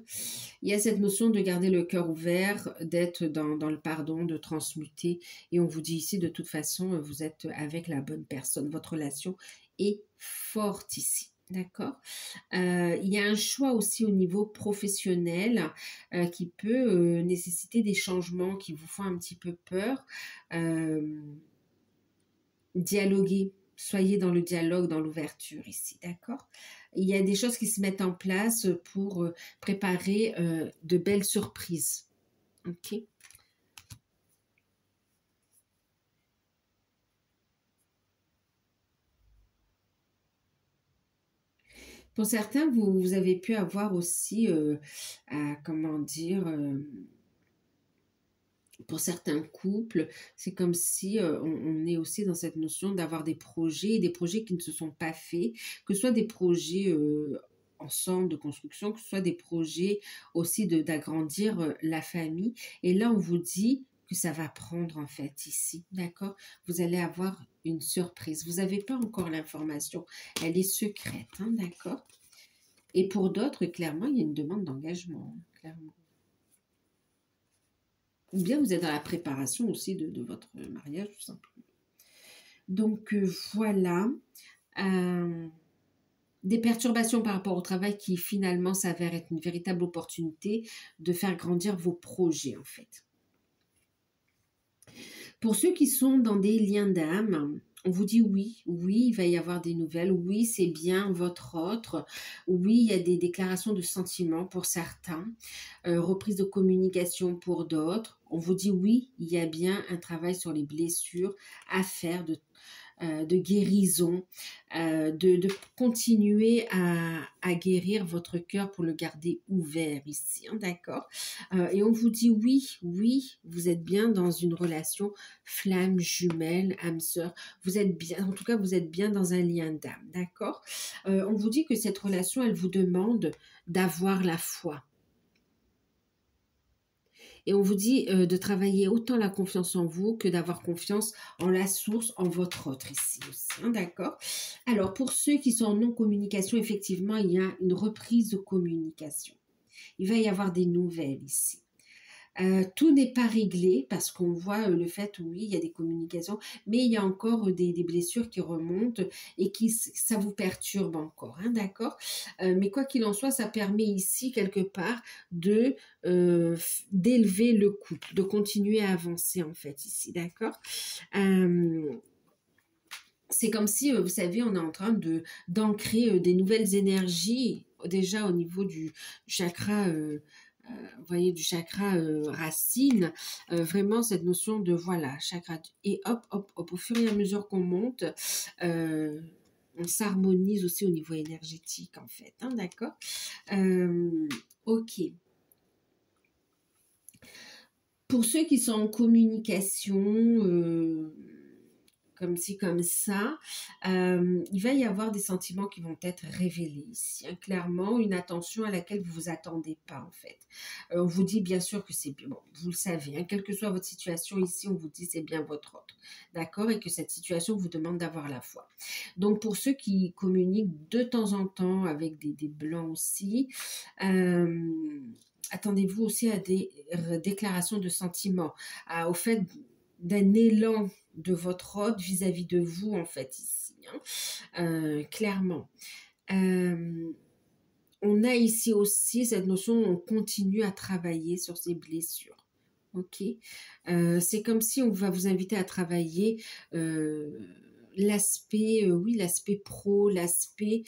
il y a cette notion de garder le cœur ouvert, d'être dans le pardon, de transmuter. Et on vous dit ici, de toute façon, vous êtes avec la bonne personne. Votre relation est forte ici. D'accord. Il y a un choix aussi au niveau professionnel qui peut nécessiter des changements qui vous font un petit peu peur. Dialoguer. Soyez dans le dialogue, dans l'ouverture ici, d'accord? Il y a des choses qui se mettent en place pour préparer de belles surprises. Ok? Pour certains, vous avez pu avoir aussi, comment dire, pour certains couples, c'est comme si on est aussi dans cette notion d'avoir des projets qui ne se sont pas faits, que ce soit des projets ensemble de construction, que ce soit des projets aussi d'agrandir la famille. Et là, on vous dit que ça va prendre en fait ici, d'accord? Vous allez avoir une surprise. Vous n'avez pas encore l'information, elle est secrète, hein, d'accord? Et pour d'autres, clairement, il y a une demande d'engagement, hein, clairement. Ou bien vous êtes dans la préparation aussi de votre mariage, tout simplement. Donc voilà, euh, des perturbations par rapport au travail qui finalement s'avèrent être une véritable opportunité de faire grandir vos projets en fait. Pour ceux qui sont dans des liens d'âme, on vous dit oui, oui, il va y avoir des nouvelles, oui, c'est bien votre autre, oui, il y a des déclarations de sentiments pour certains, reprise de communication pour d'autres. On vous dit oui, il y a bien un travail sur les blessures à faire, de guérison, de continuer à guérir votre cœur pour le garder ouvert ici, hein, d'accord? Et on vous dit oui, oui, vous êtes bien dans une relation flamme jumelle, âme sœur, vous êtes bien, en tout cas vous êtes bien dans un lien d'âme, d'accord? On vous dit que cette relation, elle vous demande d'avoir la foi. Et on vous dit de travailler autant la confiance en vous que d'avoir confiance en la source, en votre autre ici aussi, hein, d'accord? Alors, pour ceux qui sont en non-communication, effectivement, il y a une reprise de communication. Il va y avoir des nouvelles ici. Tout n'est pas réglé parce qu'on voit le fait, oui, il y a des communications, mais il y a encore des blessures qui remontent et ça vous perturbe encore, hein, d'accord? Mais quoi qu'il en soit, ça permet ici, quelque part, d'élever le couple, de continuer à avancer, en fait, ici, d'accord? C'est comme si, vous savez, on est en train d'ancrer des nouvelles énergies, déjà au niveau du chakra vous voyez, du chakra racine, vraiment cette notion de voilà, chakra. Et hop, hop, hop, au fur et à mesure qu'on monte, on s'harmonise aussi au niveau énergétique, en fait, hein, d'accord? Ok. Pour ceux qui sont en communication, comme ci, comme ça, il va y avoir des sentiments qui vont être révélés ici. Hein, clairement, une attention à laquelle vous ne vous attendez pas, en fait. On vous dit bien sûr que c'est bien, bon, vous le savez, hein, quelle que soit votre situation ici, on vous dit c'est bien votre autre, d'accord? Et que cette situation vous demande d'avoir la foi. Donc, pour ceux qui communiquent de temps en temps avec des blancs aussi, attendez-vous aussi à des déclarations de sentiments, au fait d'un élan de votre hôte vis-à-vis de vous, en fait, ici, hein, clairement. On a ici aussi cette notion, on continue à travailler sur ces blessures. Ok, c'est comme si on va vous inviter à travailler l'aspect, oui, l'aspect pro, l'aspect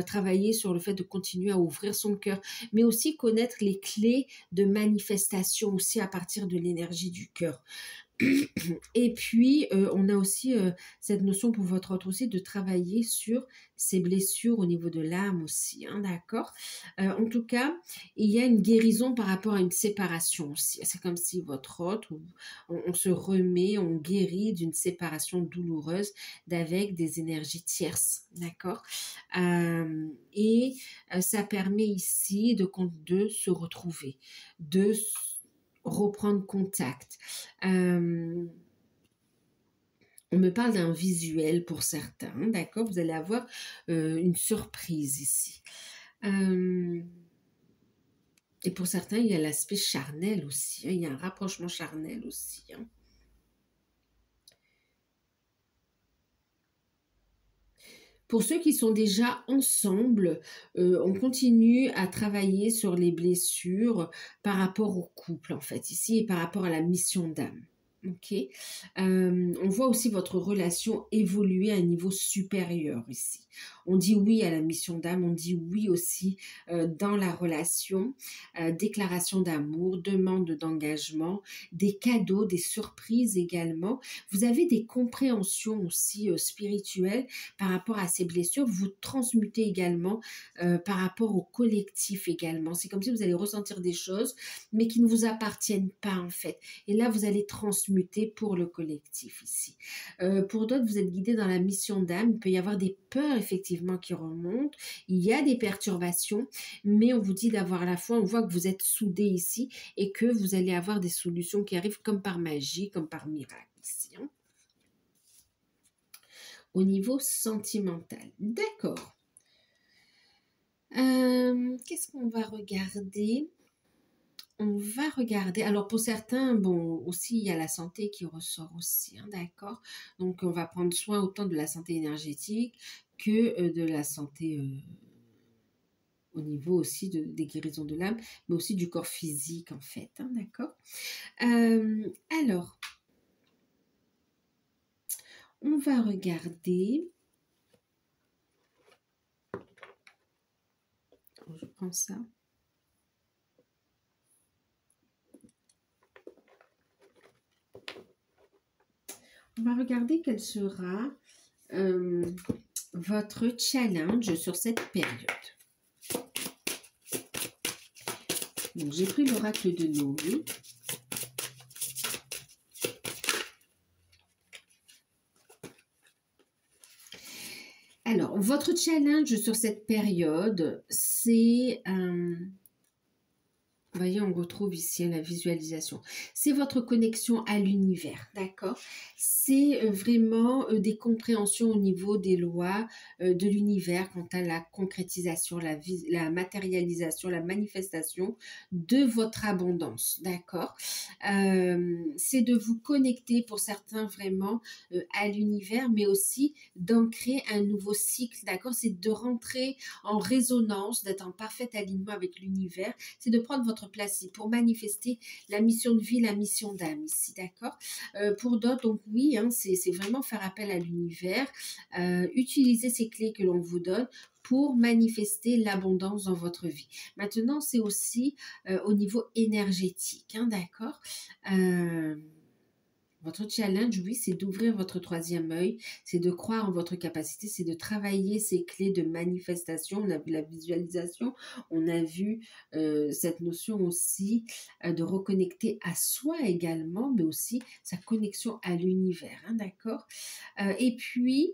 travailler sur le fait de continuer à ouvrir son cœur, mais aussi connaître les clés de manifestation aussi à partir de l'énergie du cœur. Et puis, on a aussi cette notion pour votre autre aussi de travailler sur ces blessures au niveau de l'âme aussi, hein, d'accord? En tout cas, il y a une guérison par rapport à une séparation aussi. C'est comme si votre autre, on se remet, on guérit d'une séparation douloureuse d'avec des énergies tierces, d'accord? Et ça permet ici de se retrouver, de reprendre contact. On me parle d'un visuel pour certains, d'accord? Vous allez avoir une surprise ici. Et pour certains, il y a l'aspect charnel aussi. Hein, il y a un rapprochement charnel aussi. Hein. Pour ceux qui sont déjà ensemble, on continue à travailler sur les blessures par rapport au couple, en fait, ici, et par rapport à la mission d'âme. Ok, on voit aussi votre relation évoluer à un niveau supérieur ici. On dit oui à la mission d'âme, on dit oui aussi dans la relation, déclaration d'amour, demande d'engagement, des cadeaux, des surprises également. Vous avez des compréhensions aussi spirituelles par rapport à ces blessures. Vous transmutez également par rapport au collectif également. C'est comme si vous allez ressentir des choses, mais qui ne vous appartiennent pas en fait. Et là, vous allez transmuter pour le collectif ici. Pour d'autres, vous êtes guidés dans la mission d'âme. Il peut y avoir des peurs effectivement qui remontent. Il y a des perturbations, mais on vous dit d'avoir la foi. On voit que vous êtes soudés ici et que vous allez avoir des solutions qui arrivent comme par magie, comme par miracle ici. Hein. Au niveau sentimental. D'accord. Qu'est-ce qu'on va regarder ? On va regarder, alors pour certains, bon, aussi il y a la santé qui ressort aussi, hein, d'accord? Donc on va prendre soin autant de la santé énergétique que de la santé au niveau aussi des guérisons de l'âme, mais aussi du corps physique en fait, hein, d'accord? Alors, on va regarder, je prends ça. On va regarder quel sera votre challenge sur cette période. Donc, j'ai pris l'oracle de Noé. Alors, votre challenge sur cette période, c'est... Vous voyez, on retrouve ici la visualisation. C'est votre connexion à l'univers, d'accord? C'est vraiment des compréhensions au niveau des lois de l'univers quant à la concrétisation, la matérialisation, la manifestation de votre abondance, d'accord? C'est de vous connecter pour certains vraiment à l'univers, mais aussi d'ancrer un nouveau cycle, d'accord? C'est de rentrer en résonance, d'être en parfait alignement avec l'univers, c'est de prendre votre place pour manifester la mission de vie, la mission d'âme ici, d'accord? Pour d'autres, donc oui, hein, c'est vraiment faire appel à l'univers, utiliser ces clés que l'on vous donne pour manifester l'abondance dans votre vie. Maintenant, c'est aussi au niveau énergétique, hein, d'accord? Votre challenge, oui, c'est d'ouvrir votre troisième œil, c'est de croire en votre capacité, c'est de travailler ces clés de manifestation. On a vu la visualisation, on a vu cette notion aussi de reconnecter à soi également, mais aussi sa connexion à l'univers, hein, d'accord? Et puis,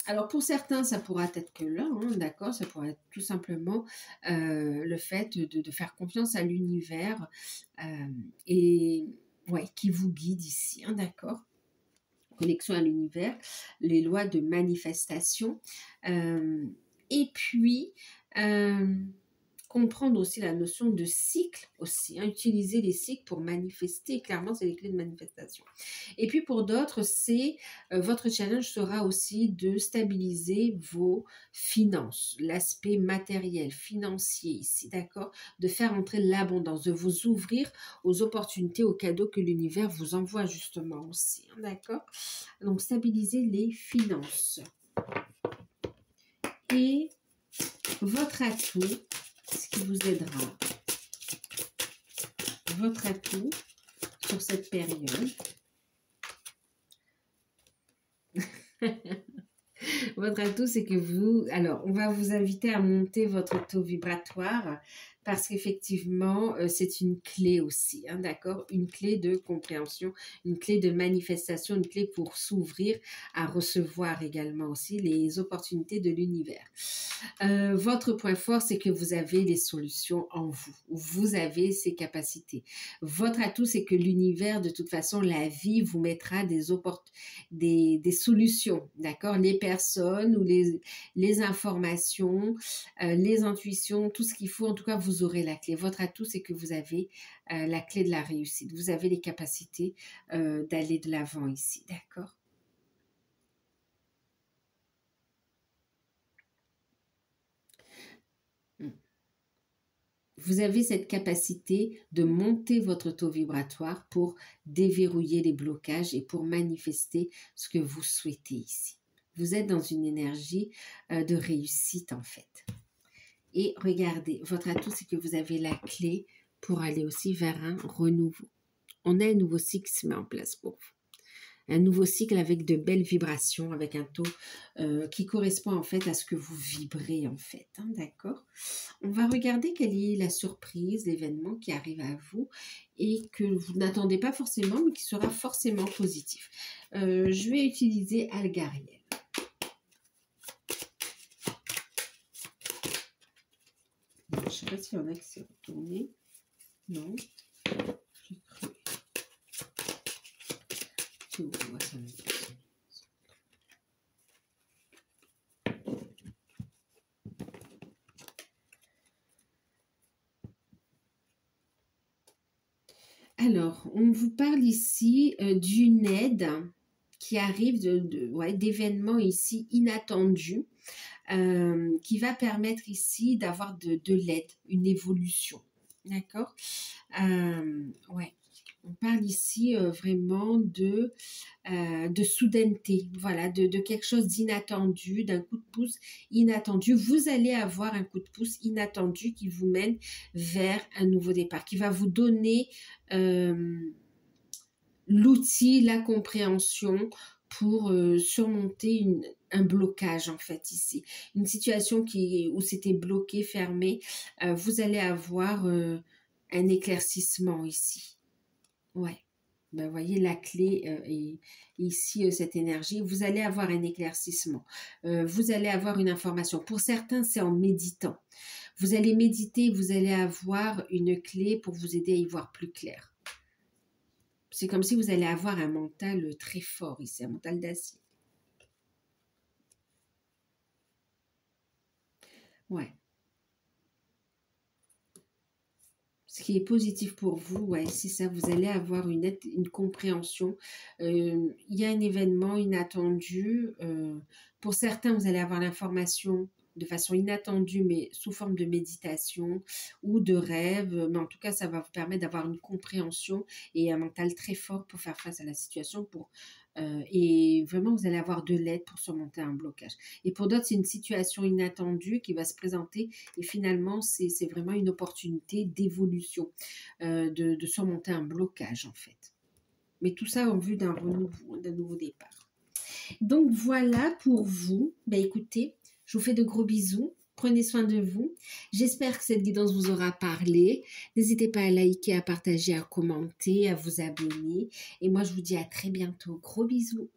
alors pour certains, ça pourra être que là, hein, d'accord? Ça pourrait être tout simplement le fait de faire confiance à l'univers et ouais, qui vous guide ici, hein, d'accord? Connexion à l'univers, les lois de manifestation. Et puis, comprendre aussi la notion de cycle aussi, hein, utiliser les cycles pour manifester, clairement c'est les clés de manifestation. Et puis pour d'autres, c'est votre challenge sera aussi de stabiliser vos finances, l'aspect matériel, financier ici, d'accord? De faire entrer l'abondance, de vous ouvrir aux opportunités, aux cadeaux que l'univers vous envoie justement aussi, hein, d'accord? Donc stabiliser les finances. Et votre atout, ce qui vous aidera, votre atout sur cette période. Votre atout, c'est que vous... Alors, on va vous inviter à monter votre taux vibratoire parce qu'effectivement, c'est une clé aussi, hein, d'accord? Une clé de compréhension, une clé de manifestation, une clé pour s'ouvrir à recevoir également aussi les opportunités de l'univers. Votre point fort, c'est que vous avez les solutions en vous. Vous avez ces capacités. Votre atout, c'est que l'univers, de toute façon, la vie vous mettra des solutions, d'accord? Les personnes ou les informations, les intuitions, tout ce qu'il faut. En tout cas, vous aurez la clé. Votre atout, c'est que vous avez la clé de la réussite. Vous avez les capacités d'aller de l'avant ici, d'accord? Vous avez cette capacité de monter votre taux vibratoire pour déverrouiller les blocages et pour manifester ce que vous souhaitez ici. Vous êtes dans une énergie de réussite en fait. Et regardez, votre atout, c'est que vous avez la clé pour aller aussi vers un renouveau. On a un nouveau cycle qui se met en place pour vous. Un nouveau cycle avec de belles vibrations, avec un taux qui correspond en fait à ce que vous vibrez en fait, hein, d'accord? On va regarder quelle est la surprise, l'événement qui arrive à vous et que vous n'attendez pas forcément, mais qui sera forcément positif. Je vais utiliser Algariel. Je ne sais pas s'il y en a qui s'est retourné. Non. J'ai cru. Alors, on vous parle ici d'une aide qui arrive d'événements ici inattendus, qui va permettre ici d'avoir de l'aide, une évolution. D'accord? Ouais. On parle ici vraiment de soudaineté, voilà, de quelque chose d'inattendu, d'un coup de pouce inattendu. Vous allez avoir un coup de pouce inattendu qui vous mène vers un nouveau départ, qui va vous donner l'outil, la compréhension pour surmonter un blocage en fait ici. Une situation où c'était bloqué, fermé, vous allez avoir un éclaircissement ici. Ouais. Ben, vous voyez, la clé est ici, cette énergie. Vous allez avoir un éclaircissement. Vous allez avoir une information. Pour certains, c'est en méditant. Vous allez méditer, vous allez avoir une clé pour vous aider à y voir plus clair. C'est comme si vous allez avoir un mental très fort ici, un mental d'acier. Ouais. Ce qui est positif pour vous, ouais, c'est ça, vous allez avoir une compréhension. Il y a un événement inattendu. Pour certains, vous allez avoir l'information de façon inattendue, mais sous forme de méditation ou de rêve. Mais en tout cas, ça va vous permettre d'avoir une compréhension et un mental très fort pour faire face à la situation. Et vraiment, vous allez avoir de l'aide pour surmonter un blocage. Et pour d'autres, c'est une situation inattendue qui va se présenter. Et finalement, c'est vraiment une opportunité d'évolution, de surmonter un blocage, en fait. Mais tout ça en vue d'un renouveau, d'un nouveau départ. Donc voilà pour vous. Ben écoutez, je vous fais de gros bisous. Prenez soin de vous. J'espère que cette guidance vous aura parlé. N'hésitez pas à liker, à partager, à commenter, à vous abonner. Et moi, je vous dis à très bientôt. Gros bisous.